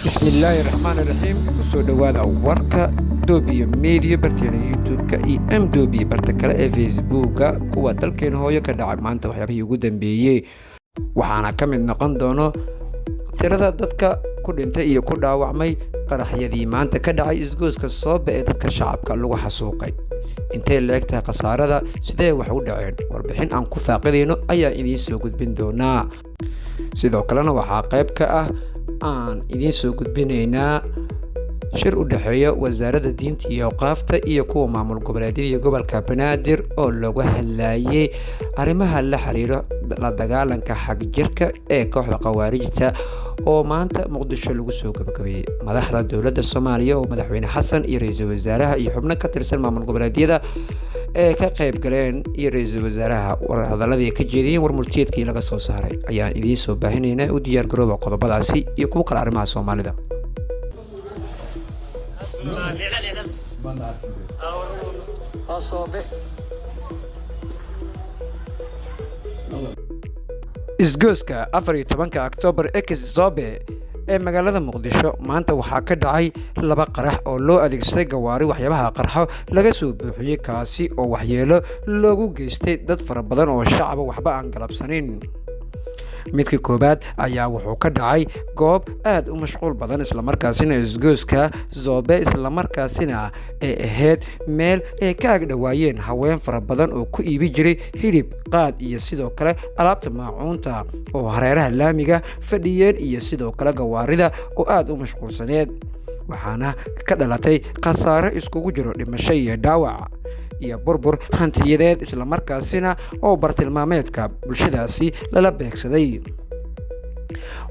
بسم الله الرحمن الرحيم kusoo dhawaada warka Doobiyo Media barteena YouTube-ka iyo MDobi barta kale ee Facebook-ka kuwa dalkeena hooyo ka dhacay maanta waxyaabihii ugu dambeeyay waxaana ka mid noqon doono tirada dadka ku dhintay iyo ku dhaawacmay qaraxyadii maanta ka dhacay isgooska Soobe ee dadka shacabka lagu xasuuqay intee leegtahay qasaarada sidee wax u dhaceen warbixin aan ku faaqideyno ayaa idin soo gudbin doonaa sidoo kalena waxaa qayb ka ah aan idin soo gudbinaynaa shir u dhaxeeya wasaaradda diinta iyo awqaafta iyo kuwa maamul goboleedyada iyo gobolka Banaadir oo lagu hadlayay arrimaha la xiriira la dagaalanka xaq jirka ee kooxda khawaarijta oo maanta Muqdisho lagu soo gabagabeeyay madaxda dawladda Soomaaliya oo madaxweyne Xasan iyo ra'iisul wasaaraha iyo xubno ka tirsan maamul goboleedyada ee ka qayb galeen iyo ra'iisul wasaaraha hadalladii ka jeediyeen warmultiyeedkii laga soo saaray ayaan idin soo baahinaynaa u diyaar garooba qodobadaasi iyo kuwa kale arrimaha Soomaalida isgooska 14 Oktoobar Soobe ee magaalada Muqdisho maanta waxaa ka dhacay laba qarax oo loo adeegsaday gawaari waxyaabaha qarxo laga soo buuxiyay kaasi oo waxyeelo loogu geystay dad fara badan oo shacab waxba aan galabsanin midka koobaad ayaa wuxuu ka dhacay goob aad u mashquul badan isla markaasina isgooska Soobe isla markaasina ay ahayd meel ay ka ag dhawaayeen haween fara badan oo ku iibi jiray hilib qaad iyo sidoo kale alaabta maacuunta oo hareeraha laamiga fadhiyeen iyo sidoo kale gawaarida oo aad u mashquulsaneed waxaana ka dhalatay khasaare iskugu jiro dhimasho iyo dhaawac iyo burbur hantiyadeed isla markaasina oo bartilmaameedka bulshadaasi lala beegsaday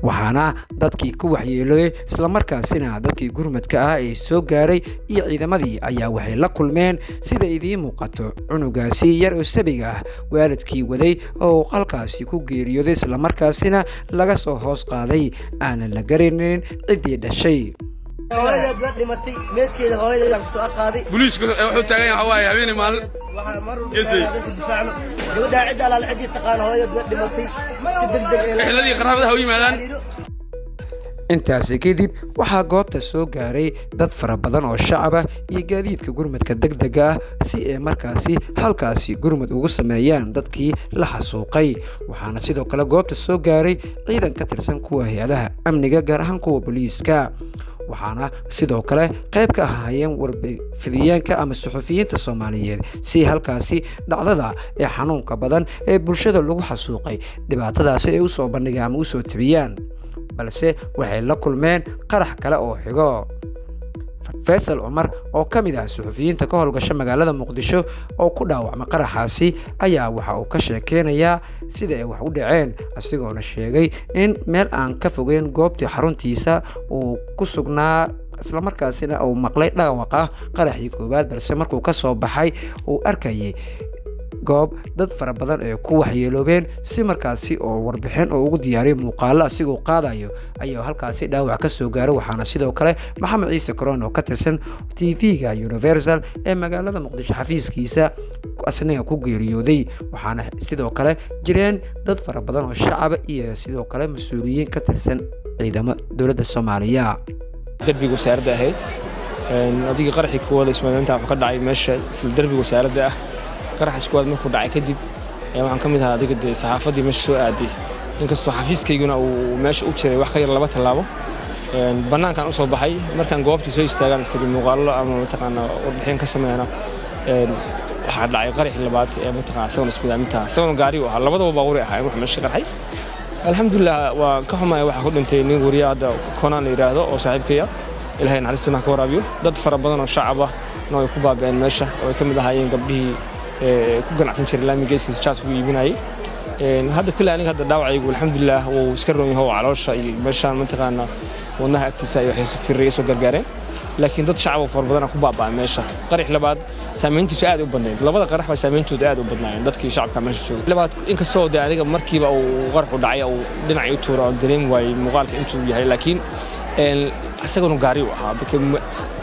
waxaana dadkii ku waxyeelay isla markaasina dadkii gurmadka ah ee soo gaaray iyo ciidamadii ayaa waxay la kulmeen sida idin muuqato cunugaasi yar oo sabiga ah waalidkii waday oo qalkaasi ku geeriyooday isla markaasina laga soo hoos qaaday aan la garanayn cidii dhashay hooyada dad dhimatay meedkeeda hooyada ku soo qaaday booliisku wuxuu taagan yahay hawaaye habeen maalin waxa mar gabadha cid alaal cid taqaan hooyada dad dhimatay si degdeg ah eheladii qaraabada u yimaadaan intaasi kadib waxaa goobta soo gaaray dad fara badan oo shacab ah iyo gaadiidka gurmadka degdega ah si ay markaasi halkaasi gurmad ugu sameeyaan dadkii la xasuuqay waxaana sidoo kale goobta soo gaaray ciidan ka tirsan kuwa hay'adaha amniga gaar ahaan kuwa booliiska waxaana sidoo kale qayb ka ahaayeen warfidiyaanka ama suxufiyiinta Soomaaliyeed si halkaasi dhacdada ee xanuunka badan ee bulshada lagu xasuuqay dhibaatadaasi ay u soo bandhigaan ama u soo tabiyaan balse waxay la kulmeen qarax kale oo xigo Faisal Umar oo kamid ah suxufiyiinta ka howlgasha magaalada Muqdisho oo ku dhaawacmay qaraxaasi ayaa waxa uu ka sheekeynayaa sida ay wax u dhaceen asigoo sheegay in meel aan ka fogeyn goobtii xaruntiisa uu ku sugnaa isla markaasina uu maqlay dhaawaqa qaraxii koobaad balse markuu ka soo baxay uu arkayay goob dad fara badan ee ku waxyeeloobeen si markaasi oo warbixin oo ugu diyaariyay muuqaalo asigoo qaadayo ayaa halkaasi dhaawac ka soo gaaray waxaana sidoo kale Maxamed Ciise Koron oo ka tirsan TV-ga Universal ee magaalada Muqdisho xafiiskiisa asniga ku geeriyooday waxaana sidoo kale jireen dad fara badan oo shacab iyo sidoo kale mas'uuliyiin ka tirsan ciidamada dawladda Soomaaliya darbiga wasaaradda ahayd adiga qaraxii koowaad ismaalinta waxa ka dhacay meesha darbiga wasaaradda ah qaraxis kuwaad markuu dhacay kadib waxaan ka mid ahaa adiga saxaafadii meesha soo aaday inkastoo xafiiskayguna uu meesha u jiray wax ka yar laba talaabo banaankan u soo baxay markaan goobtii soo istaagaan isagoo muuqaalo ama mataqaana warbixin ka sameeyana waxa dhacay qaraxii labaad ee mataqaana sawan isbidaaminta sawan gaari oo labadaba baabuur ahaa wax meesha qarxay alxamdulillah waa ka xumaay waxa ku dhintay nin wariyaada Konan la yiraahdo oo saaxiibkaya ilaahay naxariistina ka waraabiyo dad fara badan oo shacab ah oo ku baabeen meesha oo ka mid ahaayeen gabdhihii ku ganacsan jiray laamiga geeskiisa chat ku iibinayay hadda kale aniga hadda dhaawacaygu alxamdulillah wuu iska roon yahay caloosha iyo meeshaan mataqaana wadnaha agtiisa ay waxay firriye soo gargaareen laakiin dad shacab fara badan ku baabaa meesha qarax labaad saameyntiisu aad u badnayd labada qarax ba saameentooda aad u badnaayeen dadkii shacabka meesha joogay labaad inkastoo aniga markiiba uu qarax u dhacay oo dhinac u tuuro dareem waay muuqaalka intuu yahay laakiin asaguna gaari u ahaa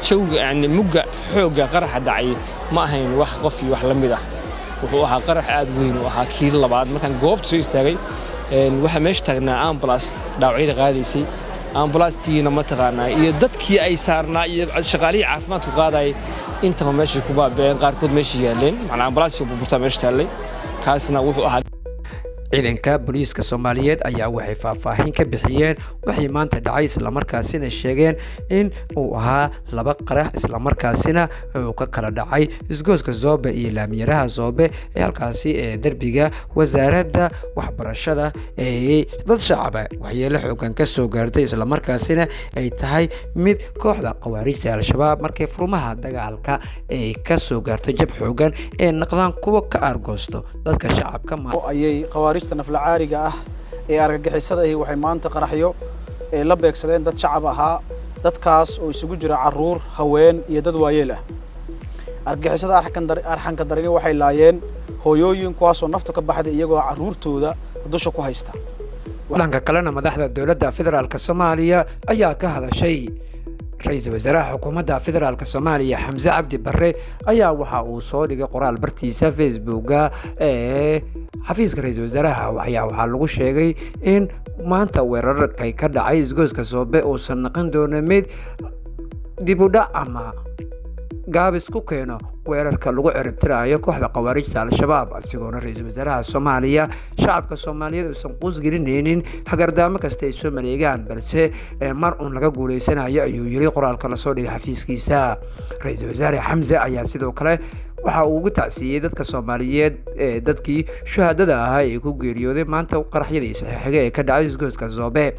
shawga yani mugga xooga qaraxa dhacay ma ahayn wax qof iyo wax la mid ah wuxuu ahaa qarax aad weyn oo ahaa kii labaad markaan goobta soo istaagay waxa meesha taagnaa ambulance dhaawacyada qaadaysay ambulaastiina ma taqaanaa iyo dadkii ay saarnaa iyo shaqaalihii caafimaadku qaaday intaba meeshii ku baabeen qaarkood meeshii yaaleen macnaa ambulaastii burburtaa meesha taallay kaasna wuxuu ahaa ciidanka booliiska Soomaaliyeed ayaa waxay faahfaahin ka bixiyeen wixii maanta dhacay isla markaasina sheegeen in uu ahaa laba qarax isla markaasina uu ka kala dhacay isgooska Zobe iyo laamiyaraha Zobe ee halkaasi ee darbiga wasaaradda waxbarashada ee dad shacab waxyeelo xooggan ka soo gaartay isla markaasina ay tahay mid kooxda qawaariijta al-shabaab markay furmaha dagaalka ay ka soo gaartay jab xooggan ee naqdaan kuwa ka argoosto dadka shacabka ayay qawaariijta nafla caariga ah ee argagixisada ahi waxay maanta qaraxyo ee la beegsadeen dad shacab ahaa dadkaas oo isugu jira caruur haween iyo dad waayeel ah argagixisada arxanka dariga waxay laayeen hooyooyin kuwaas oo nafta ka baxday iyagoo caruurtooda dusha ku haysta dhanka kalena madaxda dowladda federaalka Soomaaliya ayaa ka hadashay ra'iisul wasaaraha xukuumadda federaalka Soomaaliya Xamse Cabdi Barre ayaa waxa uu soo dhigay qoraal bartiisa Facebook ee xafiiska ra'iisul wasaaraha waxaa lagu sheegay in maanta weerarka ka dhacay isgooska Zobe oo sanaqan doona mid dib u dhac ama gaabis ku keeno weerarka lagu ciribtirayo kooxda qawaariijta al-shabaab asigoona ra'iisul wasaaraha Soomaaliya shacabka Soomaaliyeed uusan quus gelinaynin hagardaamo kasta ay soo maleegaan balse mar uun laga guuleysanayo ayuu yiri qoraalka la soo dhigay xafiiskiisa ra'iisul wasaare Xamse ayaa sidoo kale waxa uu ugu tacsiyay dadka Soomaaliyeed ee dadkii shuhadada ahaa ee ku geeriyooday maanta qaraxyadii saxiixiga ee ka dhacay isgooska Zobe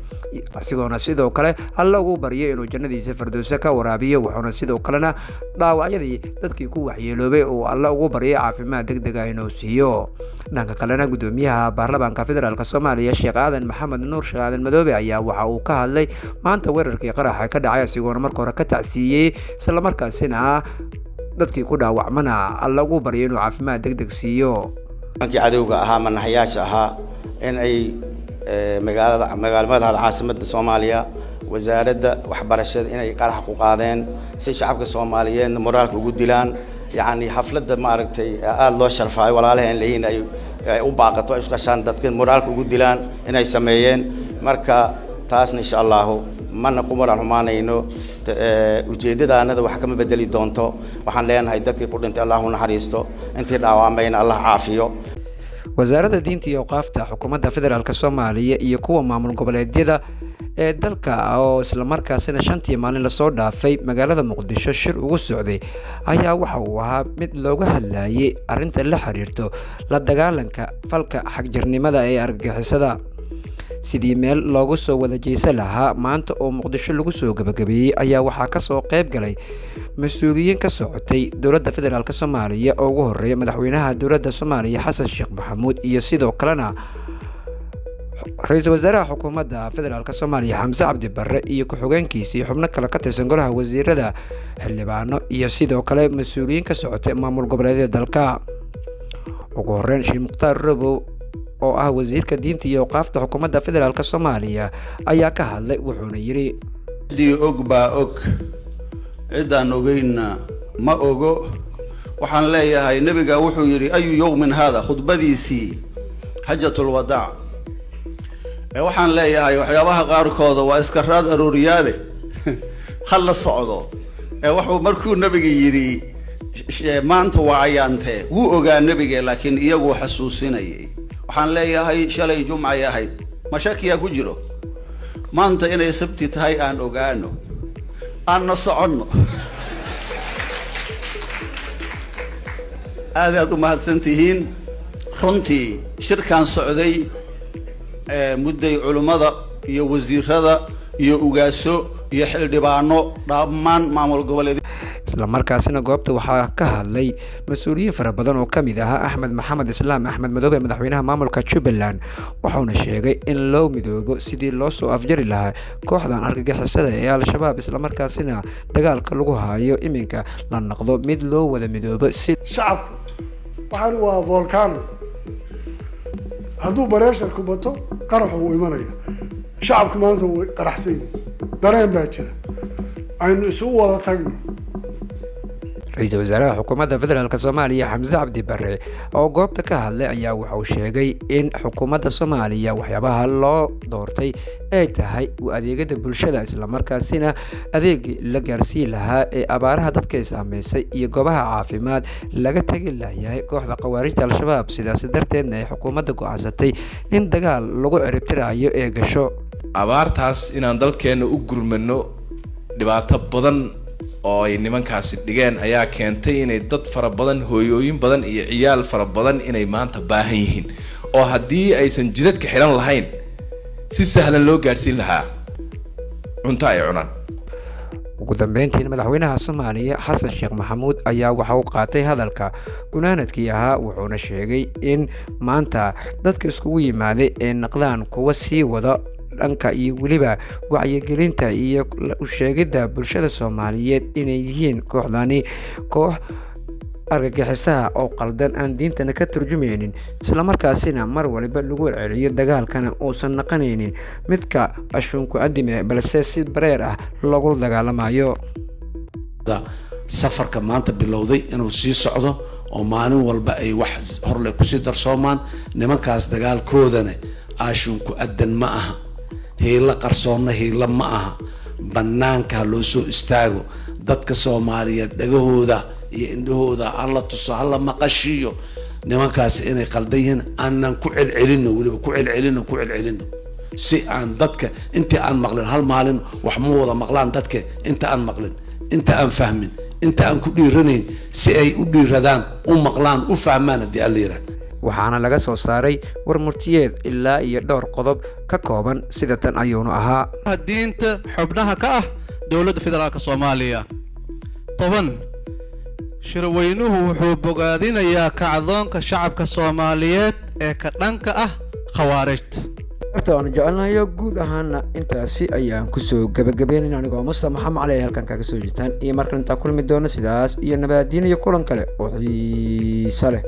asigoona sidoo kale alla ugu bariyay inuu jannadiisa firdawsa ka waraabiyo wuxuuna sidoo kalena dhaawacyadii dadkii ku waxyeeloobay oo alla ugu bariyay caafimaad degdeg ah inuu siiyo dhanka kalena gudoomiyaha baarlamaanka federaalka Soomaaliya Sheekh Aadan Maxamed Nuur Sheekh Aadan Madoobe ayaa waxa uu ka hadlay maanta weerarkii qaraxa ka dhacay asigoona marka hore ka tacsiyay isla markaasina dadkii ku dhaawacmana alla ugu bariyay inuu caafimaad degdeg siiyo markii cadawga ahaa manaxyaasha ahaa in ay magaalada caasimadda Soomaaliya wasaaradda waxbarashada inay qarax ku qaadeen si shacabka Soomaaliyeed moraalka ugu dilaan yani xafladda ma aragtay aad loo sharfay walaalaha in leeyihiin ay u baaqato ay isku qashaan dadka moraalka ugu dilaan inay sameeyeen marka taasna insha Allah mana qumaran humaanayno ujeedadaanada wax kama bedeli doonto waxaan leenahay dadkii ku dhintay Allahu naxariisto intii dhaawacmayna Allah caafiyo wasaaradda diinta iyo qaafta xukuumadda federaalka Soomaaliya iyo kuwa maamul goboleedyada ee dalka oo isla markaasina shantii maalin la soo dhaafay magaalada Muqdisho shir ugu socday ayaa waxa uu ahaa mid looga hadlayay arinta la xiriirto la dagaalanka falka xagjirnimada ee argagixisada sidii meel loogu soo wada jeesan lahaa maanta oo Muqdisho lagu soo gabagabeeyay ayaa waxaa ka soo qayb galay mas'uuliyiin ka socotay dowladda federaalka Soomaaliya oo ugu horeeyay madaxweynaha dowladda Soomaaliya Xasan Sheekh Maxamuud iyo sidoo kalena ra'iisul wasaaraha xukuumadda federaalka Soomaaliya Xamse Cabdi Barre iyo ku-xigeenkiisa xubno kale ka tirsan golaha wasiirada xildhibaano iyo sidoo kale mas'uuliyiin ka socotay maamul goboleedyada dalka ugu horeyn Sheekh Mukhtaar Robow oo ah wasiirka diinta iyo qaafta xukuumadda federaalka Soomaaliya ayaa ka hadlay wuxuuna yiri og baa og cidaan ogeyna ma ogo waxaan leeyahay nabiga wuxuu yiri ayu yawmin hada khudbadiisi hajjatul wadaa waxaan leeyahay waxyaabaha qaarkood waa iska raad arooriyaade hal la socdo wuxuu markuu nabiga yiri maanta waa ayaante wuu ogaa nabiga laakiin iyagu xasuusinayay waxaan leeyahay shalay jumca ay ahayd mashakiya ku jiro maanta inay sabti tahay aan ogaano aan soconno aad u mahadsantihiin runtii shirkan socday mudday culimada iyo wasiirada iyo ugaaso iyo xildhibaano dhammaan maamul goboleed isla markaasina goobta waxaa ka hadlay mas'uuliyiin fara badan oo kamid ah Axmed Maxamed Islaam Axmed Madoobe madaxweynaha maamulka Jubbaland wuxuuna sheegay in loo midoobo sidii loo soo afjari lahaa kooxdan argagixisada ee al-shabaab isla markaasina dagaalka lagu haayo iminka la noqdo mid loo wada midoobo si shacabku waxaan waa volcano hadduu bareeshar ku bato qarax uu imanaya shacabku maanta way qaraxsan dareen baa jira aynu isugu wada tagno ra-iisul wasaaraha xukuumadda federaalk Soomaaliya Xamse Cabdi Barre oo goobta ka hadlay ayaa waxa uu sheegay in xukuumadda Soomaaliya waxyaabaha loo doortay ay tahay u adeegida bulshada isla markaasina adeegii la gaarsiin lahaa ee abaaraha dadka saameysay iyo goobaha caafimaad laga tagi lahayahay kooxda khawaarijta al-shabaab sidaas darteedna ay xukuumadda go'aansatay in dagaal lagu ciribtirayo ee gasho abaartaas inaan dalkeena u gurmano dhibaato badan oo ay nimankaasi dhigeen ayaa keentay inay dad fara badan hooyooyin badan iyo ciyaal fara badan inay maanta baahan yihiin oo haddii aysan jidadka xiran lahayn si sahlan loo gaarsiin lahaa cunto ay cunaan ugu dambeyntii madaxweynaha Soomaaliya Xasan Sheekh Maxamuud ayaa waxa uu qaatay hadalka gunaanadkii ahaa wuxuuna sheegay in maanta dadka iskugu yimaaday ee naqdaan kuwa sii wada dhanka iyo waliba wacyigelinta iyo u sheegidda bulshada Soomaaliyeed inay yihiin kooxdani koox argagixisaha oo qaldan aan diintana ka turjumaynin isla markaasina mar waliba lagu celiyo dagaalkana uusan naqanaynin midka ashunku adime balse si bareer ah lagu dagaalamayo safarka maanta bilowday inuu sii socdo oo maalin walba ay wax horle ku sii darsoomaan nimankaas dagaalkoodana ashunku adan ma aha heela qarsoonna heela ma aha banaanka loo soo istaago dadka Soomaaliyeed dhagahooda iyo indhahooda alla tuso alla maqashiyo nimankaas inay qaldayn aanan ku celcelino waliba ku celcelino si aan dadka inta aan maqlin hal maalin wax ma wada maqlaan dadka inta aan maqlin inta aan fahmin inta aan ku dhiiranayn si ay u dhiiradaan u maqlaan u fahmaan hadii alla yiraahdo waxaana laga soo saaray war murtiyeed ilaa iyo dhowr qodob ka kooban sida tan ayuuna ahaa diinta xubnaha ka ah dowladda federaalka Soomaaliya 10 shirweynuhu wuxuu bogaadinayaa kacdoonka shacabka Soomaaliyeed ee ka dhanka ah khawaarijta aan jecelnahay guud ahaana intaasi ayaan ku soo gabagabeynaa anigoo Mustafa Maxamed Cali halkan kaga soo jiitaan iyo markan inta kulmi doono sidaas iyo nabadgelyo kulan kale oo xiiso leh